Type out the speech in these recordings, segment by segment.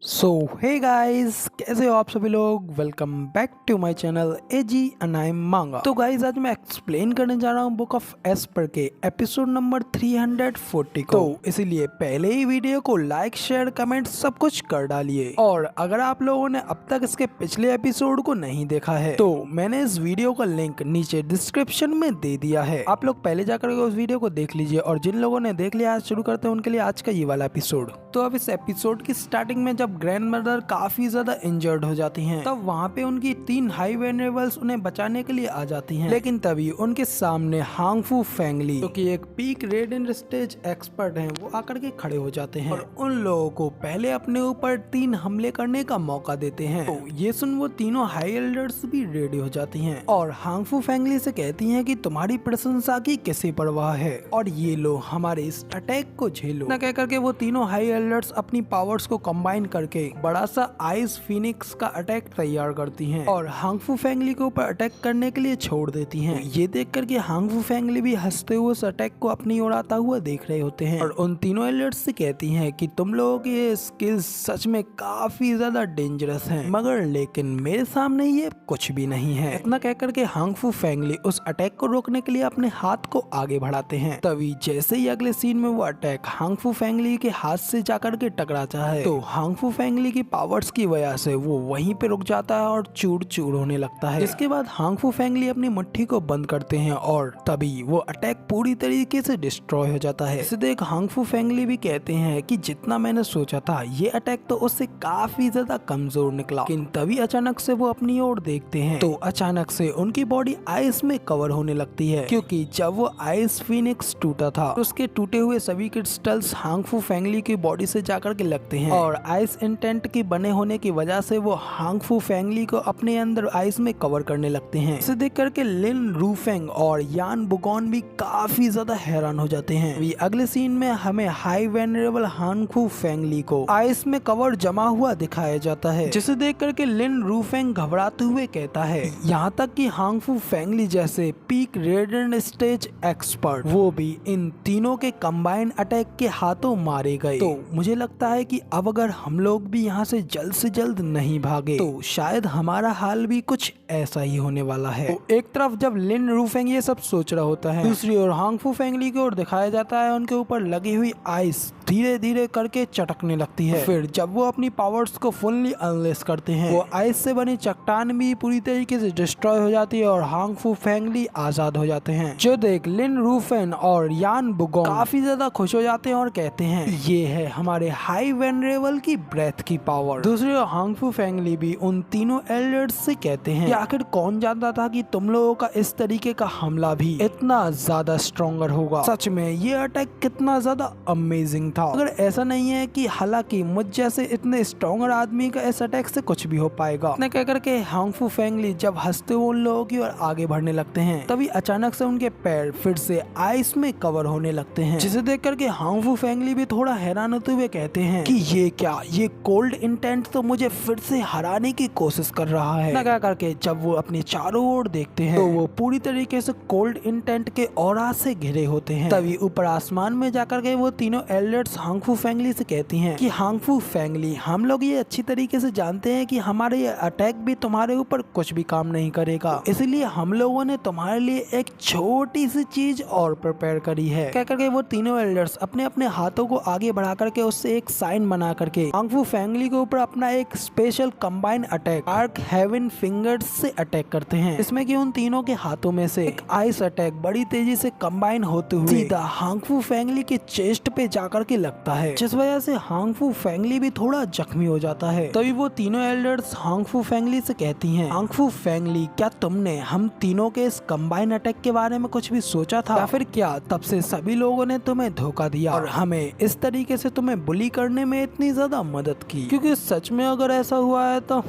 सो hey guys, कैसे हो आप सभी लोग। Welcome back to my channel AG and I am Manga. तो गाइस, आज मैं एक्सप्लेन करने जा रहा हूँ बुक ऑफ एस्पर के एपिसोड नंबर 340 को। तो इसीलिए पहले ही वीडियो को लाइक शेयर कमेंट सब कुछ कर डालिए। और अगर आप लोगों ने अब तक इसके पिछले एपिसोड को नहीं देखा है तो मैंने इस वीडियो का लिंक नीचे डिस्क्रिप्शन में दे दिया है, आप लोग पहले जाकर उस वीडियो को देख लीजिए। और जिन लोगों ने देख लिया, आज शुरू करते हैं उनके लिए आज का ये वाला एपिसोड। तो अब इस एपिसोड की स्टार्टिंग में जब ग्रैंड मदर काफी ज्यादा इंजर्ड हो जाती हैं, तब वहाँ पे उनकी 3 हाई वेनरेबल्स उन्हें बचाने के लिए आ जाती हैं। लेकिन तभी उनके सामने हांगफू फेंगली, जो कि एक peak red in stage expert हैं, वो आकर के खड़े हो जाते हैं और उन लोगों को पहले अपने ऊपर 3 हमले करने का मौका देते हैं। तो ये सुन वो तीनों हाई एल्डर्स भी रेडी हो जाती हैं और हांगफू फेंगली से कहती हैं कि तुम्हारी प्रशंसा की कैसी परवाह है और ये लो हमारे इस अटैक को झेलो। न कह करके वो तीनों हाई एल्डर्स अपनी पावर्स को कंबाइन करके बड़ा सा आइस फिनिक्स का अटैक तैयार करती हैं और हांगफू फेंगली के ऊपर अटैक करने के लिए छोड़ देती हैं। ये देख करके हांगफू फेंगली भी हंसते हुए उस अटैक को अपनी ओर आता हुआ देख रहे होते हैं और उन तीनों एल्डर्स से कहती हैं कि तुम लोगों की ये स्किल्स सच में काफी ज्यादा डेंजरस हैं, मगर लेकिन मेरे सामने ये कुछ भी नहीं है। इतना कह करके हांगफू फेंगली उस अटैक को रोकने के लिए अपने हाथ को आगे बढ़ाते हैं। तभी जैसे ही अगले सीन में वो अटैक हांगफू फेंगली के हाथ से जाकर के टकराता है, तो हांगफू फेंगली की पावर्स की वजह से वो वहीं पे रुक जाता है और चूर चूर होने लगता है। इसके बाद हांगफू फेंगली अपनी मुट्ठी को बंद करते हैं और तभी वो अटैक पूरी तरीके से डिस्ट्रॉय हो जाता है। इसे देख हांगफू फेंगली भी कहते हैं कि जितना मैंने सोचा था, ये अटैक तो उससे काफी ज्यादा कमजोर निकला। लेकिन तभी अचानक से वो अपनी ओर देखते हैं तो अचानक से उनकी बॉडी आइस में कवर होने लगती है, क्योंकि जब वो आइस फिनिक्स टूटा था तो उसके टूटे हुए सभी क्रिस्टल्स हांगफू फेंगली की बॉडी से जाकर के लगते हैं और आइस इंटेंट की बने होने की वजह से वो हांगफू फेंगली को अपने अंदर आइस में कवर करने लगते हैं। इसे देख करके लिन रूफेंग और यान बुगॉन भी काफी ज्यादा हैरान हो जाते हैं। अभी अगले सीन में हमें हाई वेनरेबल हांगफू फेंगली को आइस में कवर जमा हुआ दिखाया जाता है, जिसे देख करके लिन रूफेंग घबराते हुए कहता है, यहाँ तक कि हांगफू फेंगली जैसे पीक रेडिएंट स्टेज एक्सपर्ट वो भी इन तीनों के कंबाइन अटैक के हाथों मारे गए। तो मुझे लगता है कि अब अगर हम लोग भी यहाँ से जल्द नहीं भागे तो शायद हमारा हाल भी कुछ ऐसा ही होने वाला है। तो एक तरफ जब लिन रूफेंग ये सब सोच रहा होता है, दूसरी ओर हांगफू फेंगली की ओर दिखाया जाता है उनके ऊपर लगी हुई आइस धीरे धीरे करके चटकने लगती है। फिर जब वो अपनी पावर्स को फुल्ली अनलेस करते हैं, वो आइस से बनी चट्टान भी पूरी तरीके से डिस्ट्रॉय हो जाती है और हांगफू फेंगली आजाद हो जाते हैं। जो देख लिन रूफेन और यान बुगोंग काफी ज्यादा खुश हो जाते हैं और कहते हैं, ये है हमारे हाई वेनरेबल की ब्रेथ की पावर। दूसरी ओर हांगफू फेंगली भी उन तीनों एल्डर्स से कहते हैं कि आखिर कौन जानता था कि तुम लोगों का इस तरीके का हमला भी इतना ज्यादा स्ट्रॉन्गर होगा। सच में ये अटैक कितना ज्यादा अमेजिंग था। अगर ऐसा नहीं है कि हालांकि मुझ जैसे इतने स्ट्रॉन्गर आदमी का इस अटैक से कुछ भी हो पाएगा। इतना कहकर के हांगफू फेंगली जब हंसते हुए उन लोगों की ओर आगे बढ़ने लगते हैं, तभी अचानक से उनके पैर फिर से आइस में कवर होने लगते हैं, जिसे देख करके हांगफू फेंगली भी थोड़ा हैरान होते हुए कहते हैं कि ये क्या, ये कोल्ड इंटेंट तो मुझे फिर से हराने की कोशिश कर रहा है। लगा करके जब वो अपने चारों ओर देखते हैं तो वो पूरी तरीके से कोल्ड इंटेंट के ऑरा से घिरे होते हैं। तभी ऊपर आसमान में जाकर के वो तीनों एल्डर्स हांगफू फेंगली से कहती हैं कि हांगफू फेंगली, हम लोग ये अच्छी तरीके से जानते हैं कि हमारे ये अटैक भी तुम्हारे ऊपर कुछ भी काम नहीं करेगा, इसलिए हम लोगों ने तुम्हारे लिए एक छोटी सी चीज और प्रिपेयर करी है। कह करके वो तीनों एल्डर्स अपने अपने हाथों को आगे बढ़ा करके उससे एक साइन बना करके हांगफू फेंगली के ऊपर अपना एक special combine attack arc heaven fingers से अटैक करते हैं। इसमें कि उन तीनों के हाथों में से एक आइस अटैक बड़ी तेजी से कंबाइन होते हुए सीधा हांगफू फेंगली के चेस्ट पे जाकर के लगता है, जिस वजह से हांगफू फेंगली भी थोड़ा जख्मी हो जाता है। तभी वो तीनों एल्डर्स हांगफू फेंगली से कहती हैं, हांगफू फेंगली, क्या तुमने हम तीनों के इस कंबाइन अटैक के बारे में कुछ भी सोचा था, या फिर क्या तब से सभी लोगों ने तुम्हें धोखा दिया और हमें इस तरीके से तुम्हें बुली करने में इतनी ज्यादा मदद की? क्योंकि सच में अगर ऐसा हुआ है तो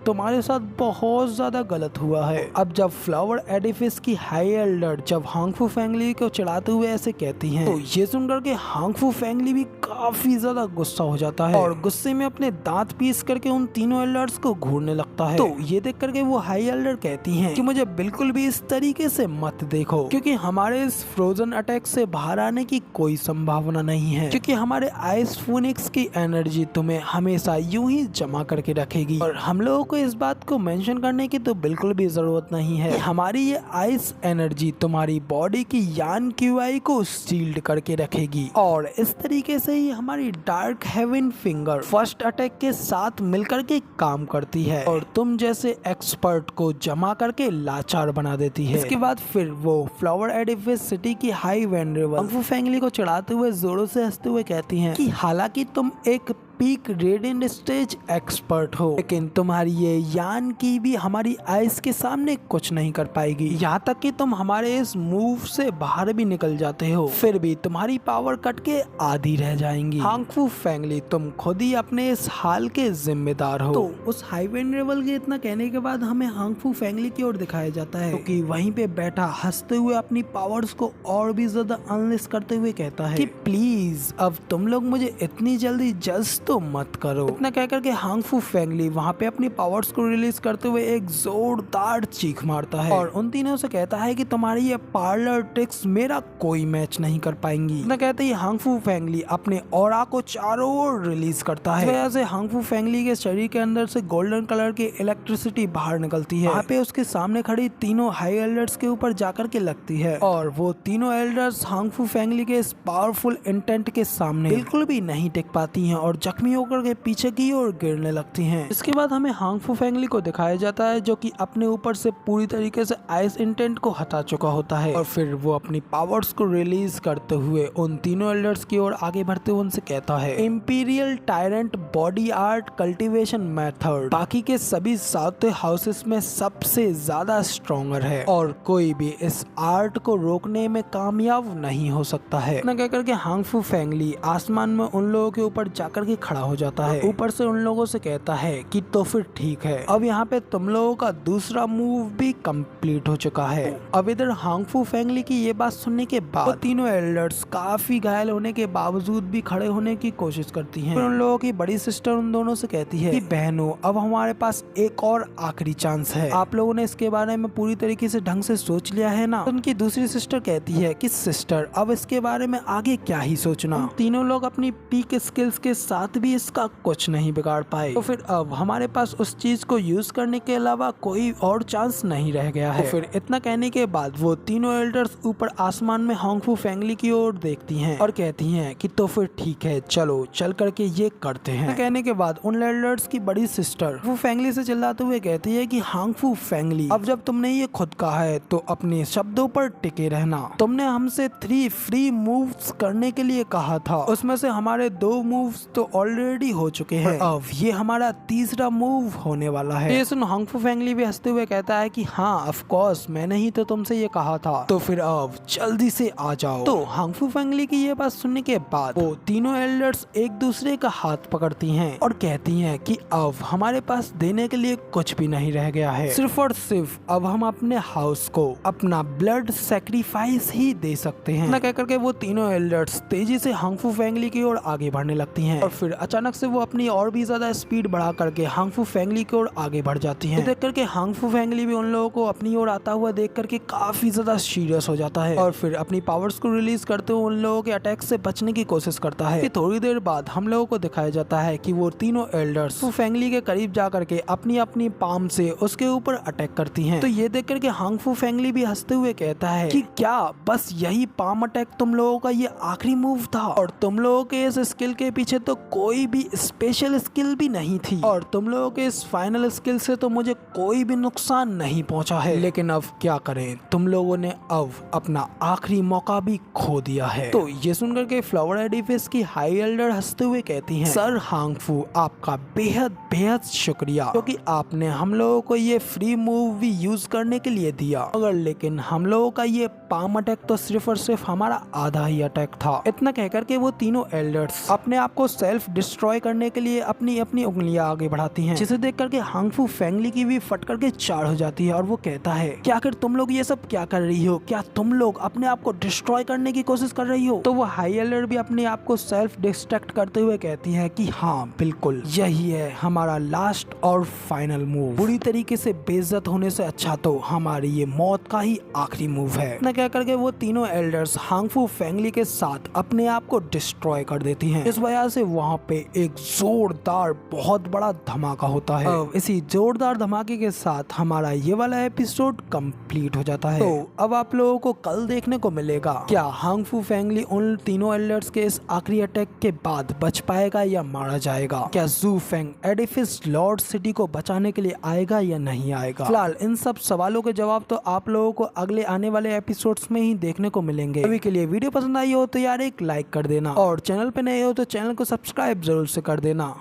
तुम्हारे साथ बहुत ज्यादा गलत हुआ है। अब जब फ्लावर एडिफिस की हाई एल्डर जब हांगफू फेंगली को चढ़ाते हुए ऐसे कहती हैं, तो ये सुनकर के हांगफू फेंगली भी काफी ज्यादा गुस्सा हो जाता है और गुस्से में अपने दांत पीस करके उन तीनों एल्डर्स को घूरने लगता है। तो ये देख करके वो हाई एल्डर कहती हैं कि मुझे बिल्कुल भी इस तरीके से मत देखो, क्योंकि हमारे इस फ्रोजन अटैक से बाहर आने की कोई संभावना नहीं है, क्योंकि हमारे आइस फोनिक्स की एनर्जी तुम्हें हमेशा यूं ही जमा करके रखेगी। और हम लोगों को इस बात को मेंशन करने की तो बिल्कुल भी जरूरत नहीं है, हमारी ये आइस एनर्जी तुम्हारी बॉडी की यान क्यूआई को शील्ड करके रखेगी। और इस तरीके से ही हमारी dark heaven finger first attack के साथ मिलकर के काम करती है और तुम जैसे एक्सपर्ट को जमा करके लाचार बना देती है। इसके बाद फिर वो फ्लावर एडिफिस सिटी की हाई वेनरेबल अंफू फैंगली को चढ़ाते हुए जोरों से हंसते हुए कहती हैं कि हालांकि तुम एक पीक रेडिएंट स्टेज एक्सपर्ट हो, लेकिन तुम्हारी ये यान की भी हमारी आइस के सामने कुछ नहीं कर पाएगी। यहाँ तक कि तुम हमारे इस मूव से बाहर भी निकल जाते हो, फिर भी तुम्हारी पावर कट के आधी रह जाएंगी। हांगफू फैंगली, तुम खुद ही अपने इस हाल के जिम्मेदार हो। तो उस हाई वेनरेबल के इतना कहने के बाद हमें हांगफू फैंगली की ओर दिखाया जाता है, क्योंकि वहीं पे बैठा हंसते हुए अपनी पावर्स को और भी ज्यादा अनलिस्ट करते हुए कहता है कि प्लीज अब तुम लोग मुझे इतनी जल्दी जज तो मत करो। इतना कहकर के हांगफू फैंगली वहाँ पे अपनी पावर्स को रिलीज करते हुए एक जोरदार चीख मारता है और उन तीनों से कहता है कि तुम्हारी ये पार्लर ट्रिक्स मेरा कोई मैच नहीं कर पाएंगी। इतना कहते ही हांगफू फैंगली अपने ऑरा को चारों ओर रिलीज करता है। इस वजह से हांगफू फैंगली के शरीर के अंदर से गोल्डन कलर की इलेक्ट्रिसिटी बाहर निकलती है। वहाँ पे उसके सामने खड़ी तीनों हाई एल्डर्स के ऊपर जाकर के लगती है और वो तीनों एल्डर्स हांगफू फैंगली के इस पावरफुल इंटेंट के सामने बिल्कुल भी नहीं टिक पाती हैं और जख्मी होकर के पीछे की ओर गिरने लगती हैं। इसके बाद हमें हांगफू फैंगली को दिखाया जाता है जो कि अपने ऊपर से पूरी तरीके से आइस इंटेंट को हटा चुका होता है और फिर वो अपनी पावर्स को रिलीज करते हुए उन तीनों एल्डर्स की ओर आगे बढ़ते हुए उनसे कहता है, imperial tyrant body art cultivation method बाकी के सभी 7 हाउसेस में सबसे ज्यादा स्ट्रॉन्गर है और कोई भी इस आर्ट को रोकने में कामयाब नहीं हो सकता है। इतना कहकर के हांगफू फैंगली आसमान में उन लोगों के ऊपर जाकर के खड़ा हो जाता है। ऊपर से उन लोगों से कहता है कि तो फिर ठीक है, अब यहाँ पे तुम लोगों का दूसरा मूव भी कंप्लीट हो चुका है। अब इधर हांगफू फैंगली की ये बात सुनने के बाद तीनों एल्डर्स काफी घायल होने के बावजूद भी खड़े होने की कोशिश करती हैं। फिर उन लोगों की बड़ी सिस्टर उन दोनों से कहती है कि बहनों, अब हमारे पास एक और आखिरी चांस है, आप लोगों ने इसके बारे में पूरी तरीके से ढंग से सोच लिया है ना? तो उनकी दूसरी सिस्टर कहती है कि सिस्टर, अब इसके बारे में आगे क्या ही सोचना, तीनों लोग अपनी पीक स्किल्स के साथ भी इसका कुछ नहीं बिगाड़ पाए, तो फिर अब हमारे पास उस चीज को यूज करने के अलावा कोई और चांस नहीं रह गया है। तो फिर इतना कहने के बाद वो तीनों एल्डर्स ऊपर आसमान में हांगफू फैंगली की ओर देखती हैं और कहती हैं कि तो फिर ठीक है, चलो चल करके ये करते हैं। कहने के बाद उन एल्डर्स की बड़ी सिस्टर वो फैंगली से चिल्लाते हुए कहती है कि हांगफू फैंगली, अब जब तुमने ये खुद कहा है तो अपने शब्दों पर टिके रहना। तुमने हमसे 3 फ्री मूव्स करने के लिए कहा था, उसमें से हमारे 2 मूव्स तो ऑलरेडी हो चुके हैं, अब ये हमारा तीसरा मूव होने वाला है। ये सुन हांगफू फैंगली भी हंसते हुए कहता है कि हाँ ऑफ कोर्स, मैंने ही तो तुमसे ये कहा था, तो फिर अब जल्दी से आ जाओ। तो हांगफू फैंगली की ये बात सुनने के बाद वो तीनों एल्डर्स एक दूसरे का हाथ पकड़ती हैं और कहती हैं कि अब हमारे पास देने के लिए कुछ भी नहीं रह गया है, सिर्फ और सिर्फ अब हम अपने हाउस को अपना ब्लड सैक्रिफाइस ही दे सकते हैं। ना कहकर के वो तीनों एल्डर्स तेजी से हांगफू फैंगली की ओर आगे बढ़ने लगती हैं और फिर अचानक से वो अपनी और भी ज्यादा स्पीड बढ़ा करके हांगफू फैंगली की ओर आगे बढ़ जाती हैं। देख करके हांगफू फैंगली भी उन लोगों को अपनी ओर आता हुआ देख करके काफी ज्यादा सीरियस हो जाता है और फिर अपनी पावर्स को रिलीज करते हुए उन लोगों के अटैक से बचने की कोशिश करता है। थोड़ी देर बाद हम लोगों को दिखाया जाता है कि वो तीनों एल्डर्स फैंगली के करीब जा करके अपनी अपनी पाम से उसके ऊपर अटैक करती हैं। तो ये देख करके हांगफू फैंगली भी हंसते हुए कहता है कि क्या बस यही पाम अटैक तुम लोगों का ये आखिरी मूव था और तुम लोगों के इस स्किल के पीछे तो कोई भी स्पेशल स्किल भी नहीं थी और तुम लोगों के इस फाइनल स्किल से तो मुझे कोई भी नुकसान नहीं पहुंचा है, लेकिन अब क्या करें, तुम लोगों ने अब अपना आखिरी मौका भी खो दिया है। तो ये सुनकर के फ्लावर एडिफिस की हाई एल्डर हंसते हुए कहती हैं, सर हांगफू, आपका बेहद बेहद शुक्रिया, क्योंकि आपने हम लोगों को ये फ्री मूव भी यूज करने के लिए दिया, मगर लेकिन हम लोगों का ये पाम अटैक तो सिर्फ और सिर्फ हमारा आधा ही अटैक था। इतना कहकर के वो तीनों एल्डर्स अपने आप को सेल्फ डिस्ट्रॉय करने के लिए अपनी अपनी उंगलियां आगे बढ़ाती हैं, जिसे देख करके हांगफू फेंगली की भी फट करके चार हो जाती है और वो कहता है कि आखिर तुम लोग ये सब क्या कर रही हो, क्या तुम लोग अपने आप को डिस्ट्रॉय करने की कोशिश कर रही हो। तो वो हाई अलर्ट भी अपने आप को सेल्फ डिस्ट्रैक्ट करते हुए कहती है कि हाँ बिल्कुल यही है हमारा लास्ट और फाइनल मूव, बुरी तरीके से बेइज्जत होने से अच्छा तो हमारी ये मौत का ही आखिरी मूव है। न कह करके वो तीनों एल्डर्स हांगफू फेंगली के साथ अपने आप को डिस्ट्रॉय कर देती हैं। इस वजह से वहाँ पे एक जोरदार बहुत बड़ा धमाका होता है। इसी जोरदार धमाके के साथ हमारा ये वाला एपिसोड कंप्लीट हो जाता है। तो अब आप लोगों को कल देखने को मिलेगा क्या हांगफू फेंगली उन तीनों एल्डर्स के इस आखिरी अटैक के बाद बच पाएगा या मारा जाएगा। क्या जू फेंग एडिफिस लॉर्ड सिटी को बचाने के लिए आएगा या नहीं आएगा। फिलहाल इन सब सवालों के जवाब तो आप लोगों को अगले आने वाले एपिसोड्स में ही देखने को मिलेंगे। अभी के लिए वीडियो पसंद आई हो तो यार एक लाइक कर देना और चैनल पे नए हो तो चैनल को सब्सक्राइब जरूर से कर देना।